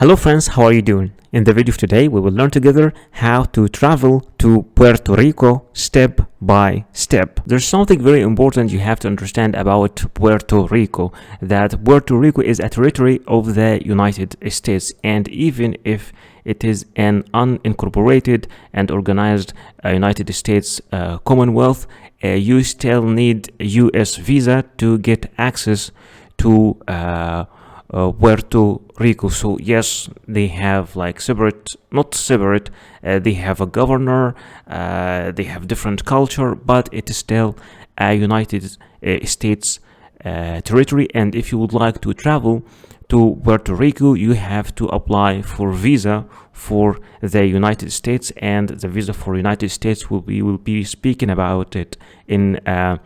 Hello friends, how are you doing? In the video of today, we will learn together how to travel to Puerto Rico step by step. There's something very important you have to understand about Puerto Rico, that Puerto Rico is a territory of the United States, and even if it is an unincorporated and organized United States Commonwealth, you still need US visa to get access to Puerto Rico. So yes, they have like not separate, they have a governor, they have different culture, but it is still a United States territory. And if you would like to travel to Puerto Rico, you have to apply for visa for the United States, and the visa for United States we will be speaking about it in a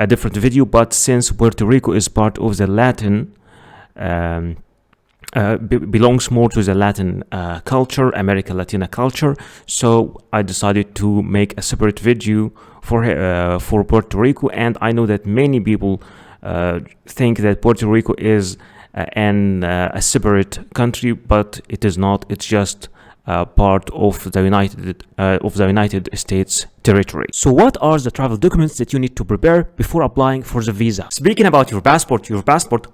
different video. But since Puerto Rico is part of the Latin belongs more to the Latin culture, Latina culture, so I decided to make a separate video for Puerto Rico. And I know that many people think that Puerto Rico is a separate country, but it is not. It's just part of the United States territory. So what are the travel documents that you need to prepare before applying for the visa? Speaking about your passport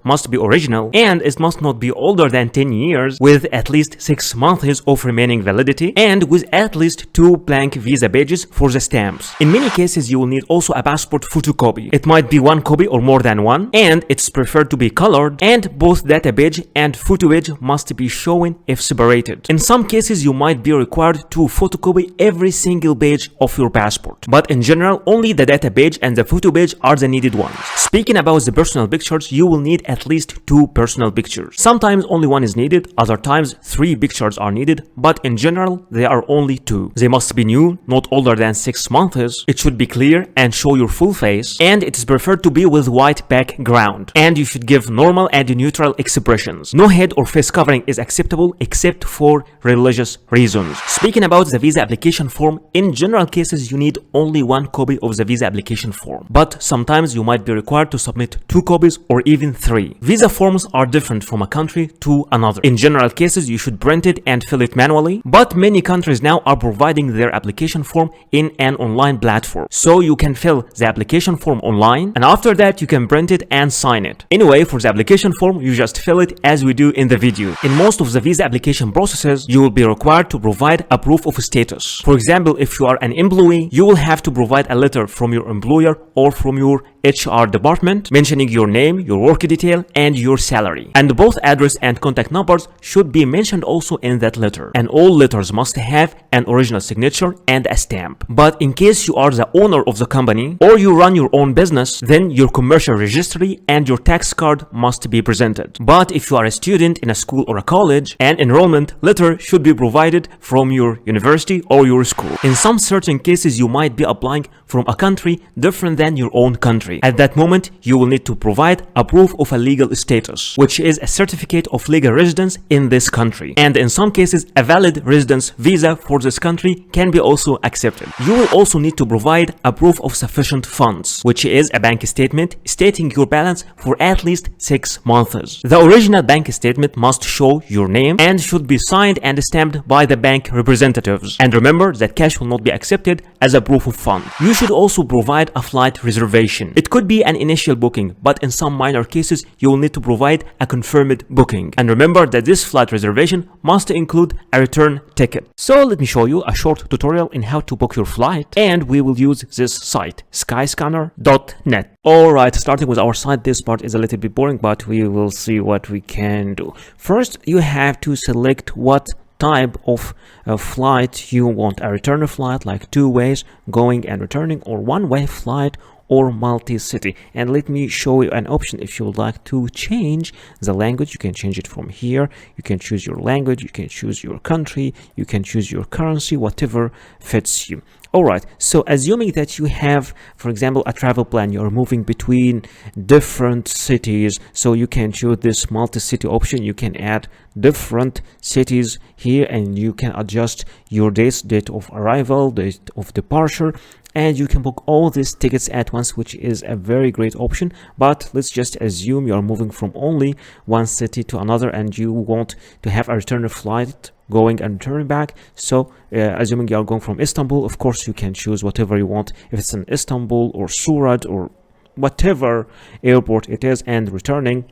must be original, and it must not be older than 10 years, with at least 6 months of remaining validity, and with at least 2 blank visa pages for the stamps. In many cases, you will need also a passport photocopy. It might be 1 copy or more than 1, and it's preferred to be colored, and both data page and photo page must be shown if separated. In some cases, you might be required to photocopy every single page of your passport, but in general, only the data page and the photo page are the needed ones. Speaking about the personal pictures, you will need at least 2 personal pictures. Sometimes only 1 is needed, other times 3 pictures are needed, but in general, there are only 2. They must be new, not older than 6 months. It should be clear and show your full face, and it is preferred to be with white background. And you should give normal and neutral expressions. No head or face covering is acceptable except for religious reasons. Speaking about the visa application form, in general cases you need only 1 copy of the visa application form, but sometimes you might be required to submit 2 copies or even 3. Visa forms are different from a country to another. In general cases, you should print it and fill it manually, but many countries now are providing their application form in an online platform, so you can fill the application form online, and after that you can print it and sign it. Anyway, for the application form, you just fill it as we do in the video. In most of the visa application processes, you will be required to provide a proof of status. For example, if you are an employee, you will have to provide a letter from your employer or from your HR department mentioning your name, your work detail, and your salary. And both address and contact numbers should be mentioned also in that letter. And all letters must have an original signature and a stamp. But in case you are the owner of the company or you run your own business, then your commercial registry and your tax card must be presented. But if you are a student in a school or a college, an enrollment letter should be provided from your university or your school. In some certain cases, you might be applying from a country different than your own country. At that moment, you will need to provide a proof of a legal status, which is a certificate of legal residence in this country. And in some cases, a valid residence visa for this country can be also accepted. You will also need to provide a proof of sufficient funds, which is a bank statement stating your balance for at least 6 months. The original bank statement must show your name and should be signed and stamped by the bank representatives. And remember that cash will not be accepted as a proof of fund. You should also provide a flight reservation. It could be an initial booking, but in some minor cases, you will need to provide a confirmed booking. And remember that this flight reservation must include a return ticket. So let me show you a short tutorial in how to book your flight, and we will use this site, skyscanner.net. Alright, starting with our site, this part is a little bit boring, but we will see what we can do. First, you have to select what type of flight you want. A return flight, like 2 ways, going and returning, or 1-way flight, or multi-city. And let me show you an option. If you would like to change the language, you can change it from here. You can choose your language, you can choose your country, you can choose your currency, whatever fits you. Alright, so assuming that you have, for example, a travel plan, you're moving between different cities, so you can choose this multi-city option. You can add different cities here, and you can adjust your date of arrival, date of departure, and you can book all these tickets at once, which is a very great option. But let's just assume you are moving from only one city to another and you want to have a return flight going and returning back. So assuming you are going from Istanbul, of course you can choose whatever you want, if it's in Istanbul or Surat or whatever airport it is, and returning,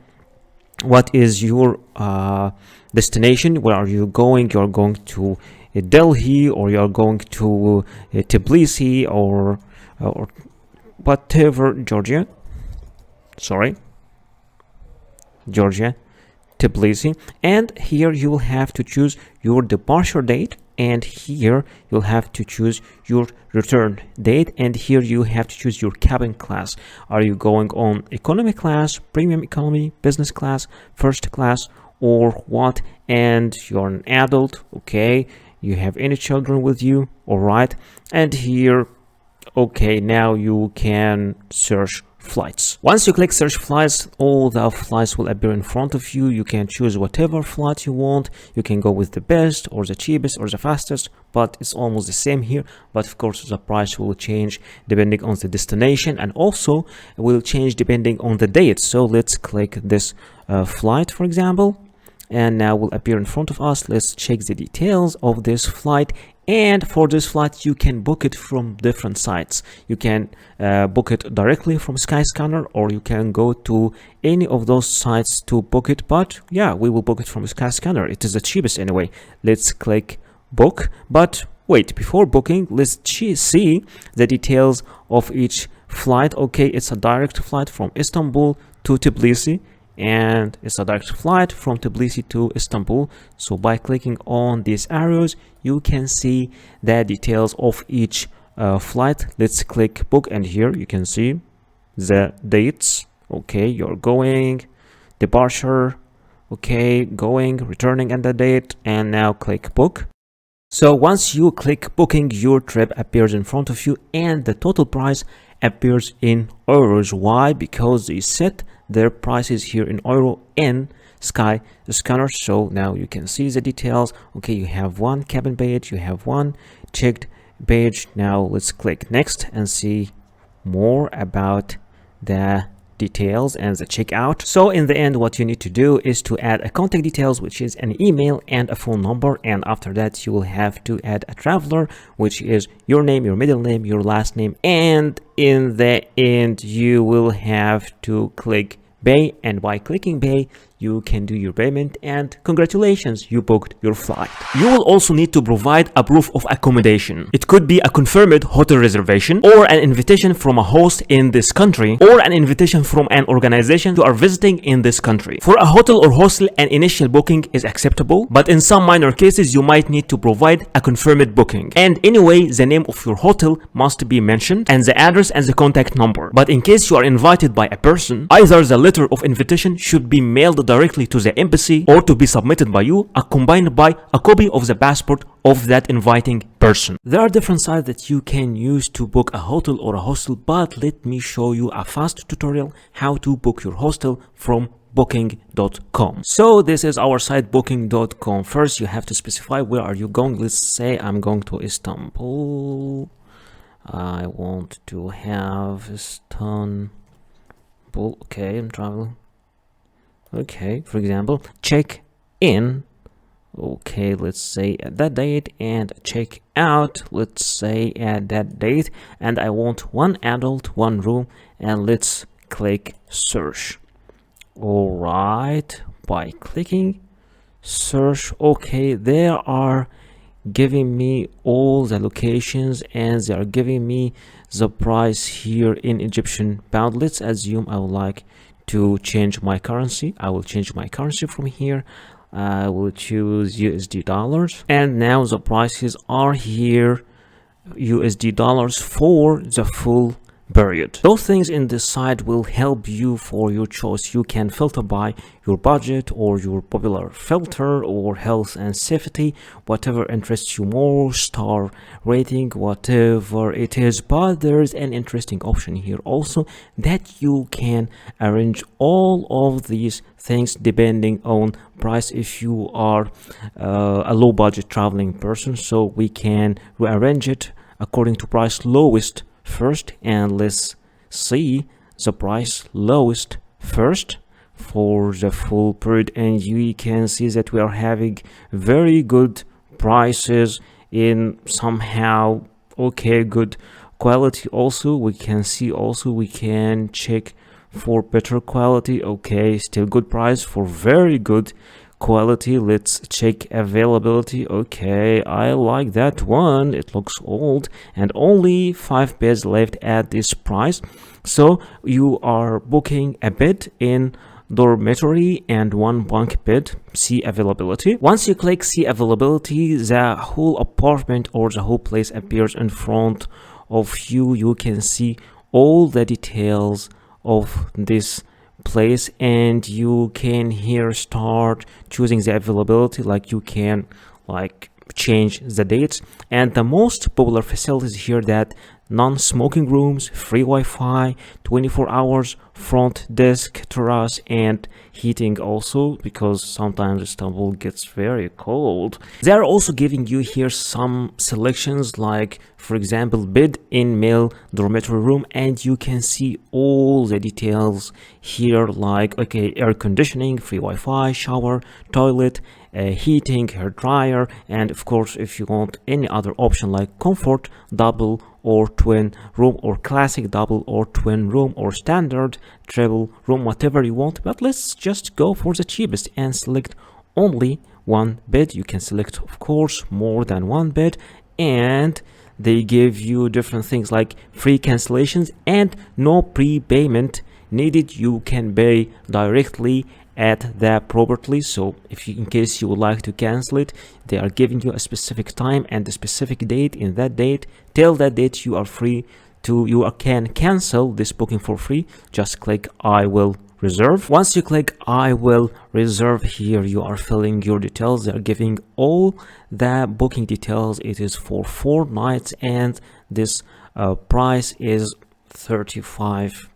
what is your destination? Where are you going? You're going to Delhi, or you're going to Tbilisi, or whatever, Georgia, Tbilisi. And here you will have to choose your departure date, and here you'll have to choose your return date, and here you have to choose your cabin class. Are you going on economy class, premium economy, business class, first class, or what? And you're an adult, okay, you have any children with you, all right. And here, okay, now you can search flights. Once you click search flights, all the flights will appear in front of you. You can choose whatever flight you want. You can go with the best or the cheapest or the fastest, but it's almost the same here. But of course the price will change depending on the destination, and also will change depending on the date. So let's click this flight, for example, and now will appear in front of us. Let's check the details of this flight. And for this flight, you can book it from different sites. You can book it directly from Skyscanner, or you can go to any of those sites to book it. But yeah, we will book it from Skyscanner. It is the cheapest anyway. Let's click book. But wait, before booking, let's see the details of each flight. Okay, it's a direct flight from Istanbul to Tbilisi, and it's a direct flight from Tbilisi to Istanbul. So by clicking on these arrows, you can see the details of each flight. Let's click book, and here you can see the dates. Okay, you're going, departure, okay, going, returning, and the date, and now click book. So once you click booking, your trip appears in front of you, and the total price appears in euros. Why? Because they set their prices here in euro in Skyscanner. So now you can see the details. Okay, you have one cabin page, you have one checked page. Now let's click next and see more about the details and the checkout. So in the end, what you need to do is to add a contact details, which is an email and a phone number, and after that you will have to add a traveler, which is your name, your middle name, your last name, and in the end you will have to click pay, and by clicking pay you can do your payment, and congratulations, you booked your flight. You will also need to provide a proof of accommodation. It could be a confirmed hotel reservation, or an invitation from a host in this country, or an invitation from an organization you are visiting in this country. For a hotel or hostel, an initial booking is acceptable, but in some minor cases you might need to provide a confirmed booking. And anyway, the name of your hotel must be mentioned, and the address and the contact number. But in case you are invited by a person, either the letter of invitation should be mailed directly to the embassy, or to be submitted by you, accompanied by a copy of the passport of that inviting person. There are different sites that you can use to book a hotel or a hostel, but let me show you a fast tutorial how to book your hostel from booking.com. So this is our site, booking.com. First you have to specify where are you going. Let's say I'm going to Istanbul. I want to have Istanbul. Okay, I'm traveling. Okay, for example, check in. Okay, let's say at that date, and check out, let's say at that date, and I want one adult, one room, and let's click search. All right, by clicking search, okay, they are giving me all the locations, and they are giving me the price here in Egyptian pound. Let's assume I would like to change my currency. I will change my currency from here. I will choose USD dollars, and now the prices are here, USD dollars for the full period. Those things in this site will help you for your choice. You can filter by your budget or your popular filter, or health and safety, whatever interests you more, star rating, whatever it is. But there is an interesting option here also, that you can arrange all of these things depending on price if you are a low budget traveling person. So we can rearrange it according to price, lowest first, and let's see the price lowest first for the full period, and you can see that we are having very good prices in somehow okay good quality. Also we can see, also we can check for better quality. Okay, still good price for very good quality. Let's check availability. Okay, I like that one. It looks old and only 5 beds left at this price. So you are booking a bed in dormitory and 1 bunk bed. See availability. Once you click see availability, the whole apartment or the whole place appears in front of you. You can see all the details of this place, and you can here start choosing the availability. Like you can like change the dates, and the most popular facilities here that non-smoking rooms, free Wi-Fi, 24 hours, front desk, terrace, and heating also, because sometimes Istanbul gets very cold. They are also giving you here some selections, like for example bed in male dormitory room, and you can see all the details here, like okay, air conditioning, free Wi-Fi, shower, toilet, heating, hair dryer, and of course if you want any other option like comfort, double or twin room, or classic double or twin room, or standard travel room, whatever you want. But let's just go for the cheapest and select only 1 bed. You can select of course more than 1 bed, and they give you different things like free cancellations and no prepayment needed. You can pay directly at the property. So if you, in case you would like to cancel it, they are giving you a specific time and a specific date. In that date, till that date, you are free to, you can cancel this booking for free. Just click I will reserve. Once you click I will reserve, here you are filling your details. They are giving all the booking details. It is for 4 nights, and this price is $35,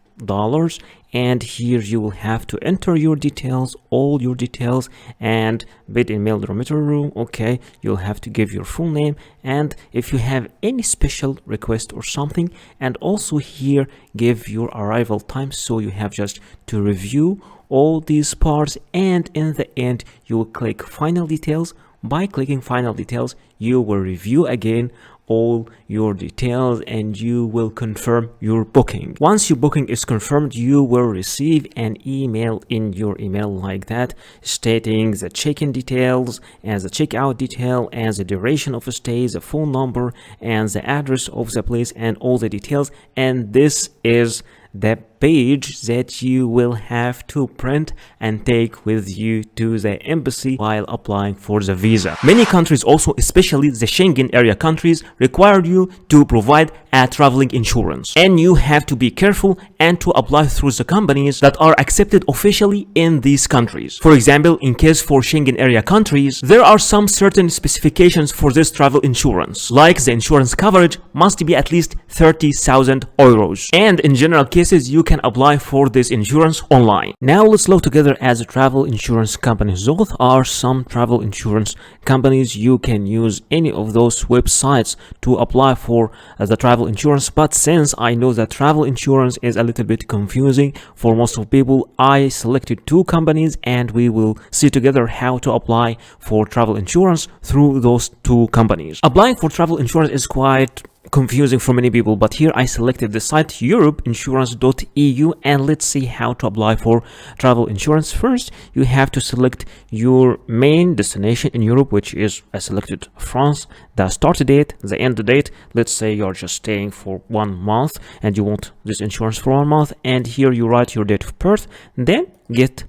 and here you will have to enter your details, all your details, and bed in male dormitory room. Okay, you'll have to give your full name, and if you have any special request or something, and also here give your arrival time. So you have just to review all these parts, and in the end you will click final details. By clicking final details, you will review again all your details, and you will confirm your booking. Once your booking is confirmed, you will receive an email in your email like that, stating the check-in details and the checkout detail and the duration of stay, the phone number and the address of the place, and all the details. And this is the page that you will have to print and take with you to the embassy while applying for the visa. Many countries also, especially the Schengen area countries, require you to provide a traveling insurance, and you have to be careful and to apply through the companies that are accepted officially in these countries. For example, in case for Schengen area countries, there are some certain specifications for this travel insurance, like the insurance coverage must be at least 30,000 euros, and in general cases you can apply for this insurance online. Now let's look together as a travel insurance companies. Those are some travel insurance companies. You can use any of those websites to apply for the travel insurance, but since I know that travel insurance is a little bit confusing for most of people, I selected 2 companies, and we will see together how to apply for travel insurance through those 2 companies. Applying for travel insurance is quite confusing for many people, but here I selected the site europeinsurance.eu, and let's see how to apply for travel insurance. First, you have to select your main destination in Europe, which is I selected France, the start date, the end date. Let's say you're just staying for 1 month and you want this insurance for 1 month, and here you write your date of birth, then get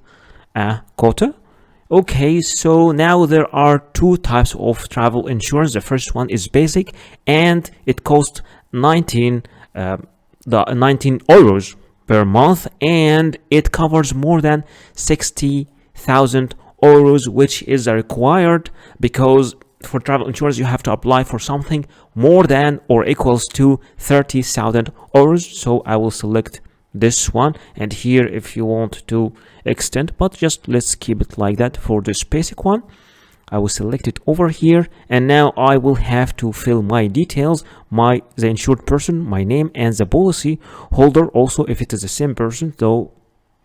a quota. Okay, so now there are 2 types of travel insurance. The first one is basic, and it costs 19 euros per month, and it covers more than 60,000 euros, which is required because for travel insurance you have to apply for something more than or equals to 30,000 euros. So I will select this one, and here if you want to extend, but just let's keep it like that for this basic one. I will select it over here, and now I will have to fill my details, the insured person, my name, and the policy holder also, if it is the same person, though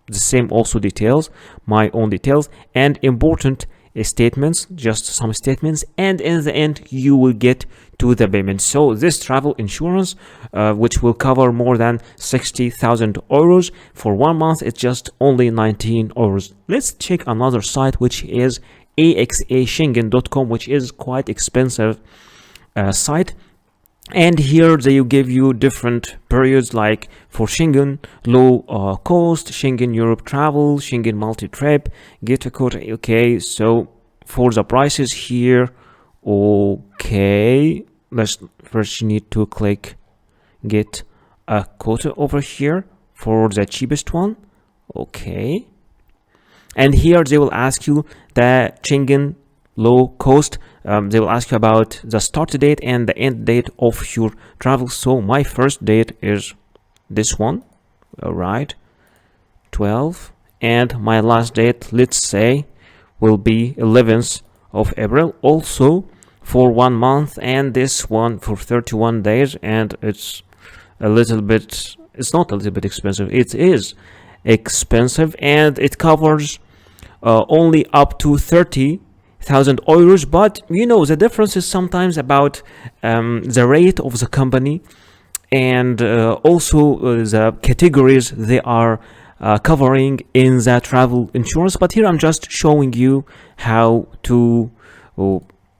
the same also details, my own details, and important statements, just some statements, and in the end you will get to the payment. So this travel insurance, which will cover more than 60,000 euros for 1 month, it's just only 19 euros. Let's check another site, which is axaschengen.com, which is quite expensive site. And here they give you different periods, like for Schengen low cost, Schengen Europe travel, Schengen multi-trip, get a quote. Okay, so for the prices here, okay, let's first, you need to click get a quota over here for the cheapest one. Okay, and here they will ask you the Schengen low cost. They will ask you about the start date and the end date of your travel. So my first date is this one, all right, 12, and my last date, let's say, will be 11th of April, also for 1 month, and this one for 31 days. And it's a little bit, it's not a little bit expensive, it is expensive, and it covers only up to 30,000 euros. But you know, the difference is sometimes about the rate of the company, and also the categories they are covering in the travel insurance. But here I'm just showing you how to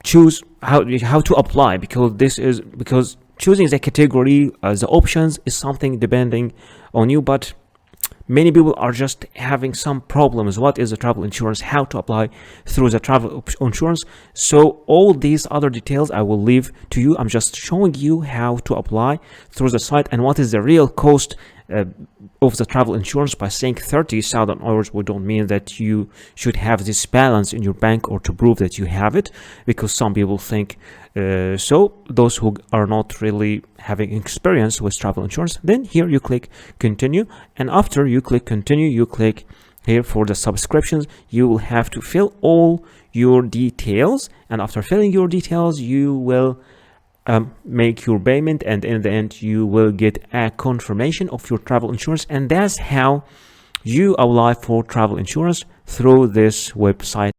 choose, how to apply, because choosing the category, the options is something depending on you. But many people are just having some problems. What is the travel insurance? How to apply through the travel insurance? So all these other details I will leave to you. I'm just showing you how to apply through the site and what is the real cost of the travel insurance. By saying 30,000 euros, we don't mean that you should have this balance in your bank or to prove that you have it, because some people think so, those who are not really having experience with travel insurance. Then here you click continue, and after you click continue, you click here for the subscriptions. You will have to fill all your details, and after filling your details, you will make your payment, and in the end you will get a confirmation of your travel insurance. And that's how you apply for travel insurance through this website.